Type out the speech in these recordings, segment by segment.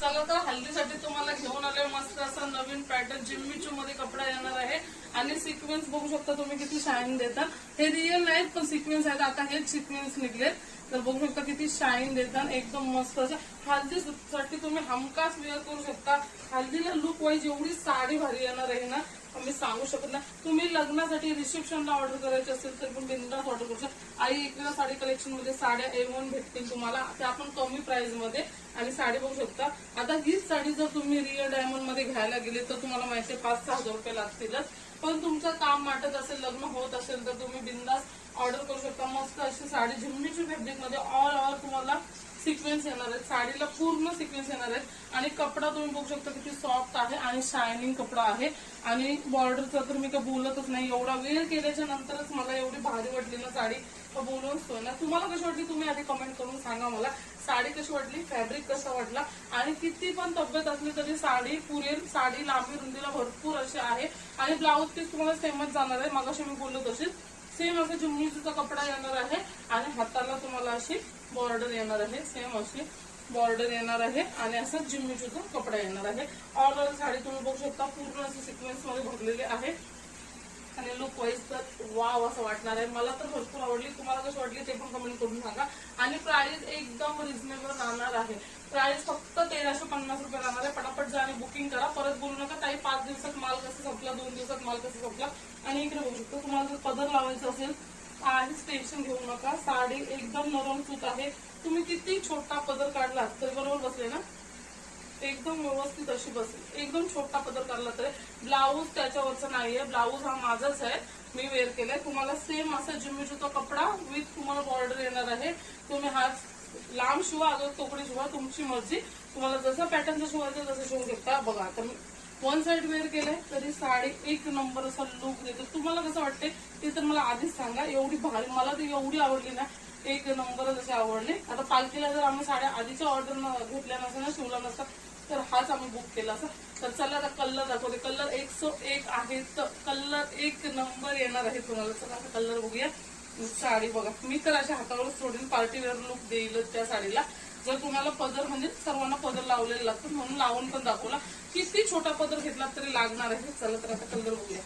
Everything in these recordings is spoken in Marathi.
चला तर हल्दीसाठी तुम्हाला घेऊन आले मस्त असा नवीन पॅटर्न जिम्मीचू मध्ये कपडा येणार आहे आणि सिक्वेन्स बघू शकता तुम्ही किती शाईन देतात. हे रिअल नाहीत पण सिक्वेन्स आहेत. आता हेच सिक्वेन्स निघले तर बघू शकता किती शाईन देतात. एकदम मस्त असं हल्दीसाठी तुम्ही हमखास वेअर करू शकता. हल्दीला लुक वाईज एवढी साडी भारी येणार आहे ना मी सांगू शकत नाही. तुम्ही लग्नासाठी रिसेप्शनला ऑर्डर करायची असेल तर पण बिनधास्त ऑर्डर करू शकता. आई एकवेळा साडी कलेक्शन मध्ये साड्या A1 भेटतील तुम्हाला त्या आपण कमी प्राइस मध्ये आणि साडी बघू शकता. आता हीच साडी जर तुम्ही रिअल डायमंड मध्ये घ्यायला गेली तर तुम्हाला माहिती 5-6 हजार रुपये लागतीलच. पण तुमचं काम वाटत असेल लग्न होत असेल तर तुम्ही बिनधास्त ऑर्डर करू शकता. मस्त अशी साडी जिम्मीची फॅब्रिक मध्ये ऑल ओव्हर तुम्हाला सिक्वेन्स येणार आहेत. साडीला पूर्ण सिक्वेन्स येणार आहेत आणि कपडा तुम्ही बघू शकता किती सॉफ्ट आहे आणि शायनिंग कपडा आहे. आणि बॉर्डरचा तर मी काही बोलतच नाही. एवढा वेअर केल्याच्या नंतरच मला एवढी भारी वाटली ना साडी बोलूनच सोय ना. तुम्हाला कशी वाटली तुम्ही आधी कमेंट करून सांगा मला. साडी कशी वाटली, फॅब्रिक कसं वाटला आणि किती पण तब्येत असली तरी साडी पुरेल. साडी लांबी रुंदीला भरपूर अशी आहे आणि ब्लाऊज पीस तुम्हाला सेमच जाणार आहे. मगाशी मी बोललो तशीच सेम असं जिम्मीचा कपडा येणार आहे आणि हाताला तुम्हाला अशी बॉर्डर येणार आहे. सेम अशी बॉर्डर येणार आहे आणि असं जिम्मीचा कपडा येणार आहे. ऑल ओव्हर साडी तुम्ही बघू शकता पूर्ण अशी सिक्वेन्स मध्ये भरलेली आहे आणि लुक वाईज तर वाव असं वाटणार आहे. मला तर भरपूर आवडली. तुम्हाला कशी वाटली ते पण कमेंट करून सांगा. आणि प्राइस एकदम रिझनेबल राहणार आहे. प्राइस फक्त 1350 रुपये राहणार आहे. पटापट जा आणि बुकिंग करा. परत बोलू नका ताई 5 दिवसात माल कसं संपला, 2 दिवसात माल कसं संपला. आणि इकडे बघू शकतो तुम्हाला जर पदर लावायचं असेल काहीच टेन्शन घेऊ नका. साडी एकदम नरम सूत आहे. तुम्ही किती छोटा पदर काढला तरी बरोबर बसले ना, एकदम व्यवस्थित अशी बसेल. एकदम छोटा पदर काढला तरी. ब्लाऊज त्याच्यावरचा नाहीये. ब्लाऊज हा माझाच आहे, मी वेअर केलाय. तुम्हाला सेम असा जिम्मीचा कपडा विथ तुम्हाला बॉर्डर येणार आहे. तुम्ही हा लांब शिवा अगं तोकडी शिवा तुमची मर्जी. तुम्हाला जसं पॅटर्न शिवायचं तसं शिवू शकता. बघा आता मी वन साइड वेअर केलंय तरी साडी एक नंबर असा लुक देते. तुम्हाला कसं वाटते ते तर मला आधीच सांगा. एवढी भारी मला ती एवढी आवडली ना, एक नंबरच अशी आवडली. आता पालखीला जर आम्ही साड्या आधीच्या ऑर्डर घेतल्या नसत्या ना, शिवला नसता तर हाच आम्ही बुक केला असं. तर चला आता कलर दाखवते. कलर 101 आहे तर कलर एक नंबर येणार आहे तुम्हाला. चला आता कलर बघूया. साडी बघा मी तर अशा हातावर सोडून पार्टी वेअर लुक देईलच त्या साडीला. जर तुम्हाला पदर म्हणजे सर्वांना पदर लावलेला लागतो म्हणून लावून पण दाखवला. किती छोटा पदर घेतला तरी लागणार आहे. चला तर आता कलर बघूया.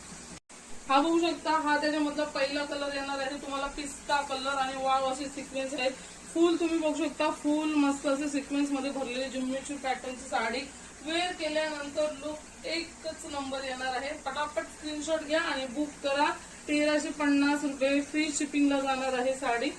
हा बघू शकता हा त्याच्यामधला पहिला कलर येणार आहे तुम्हाला पिस्ता कलर आणि वाव असे सिक्वेन्स आहेत. फुल तुम्ही बघू शकता फुल मस्त असे सिक्वेन्स मध्ये भरलेली जिम्मीची पॅटर्नची साडी वेअर केल्यानंतर लुक एकच नंबर येणार आहे. पटापट स्क्रीनशॉट घ्या आणि बुक करा. 1350 रुपये फ्री शिपिंगला जाणार आहे साडी.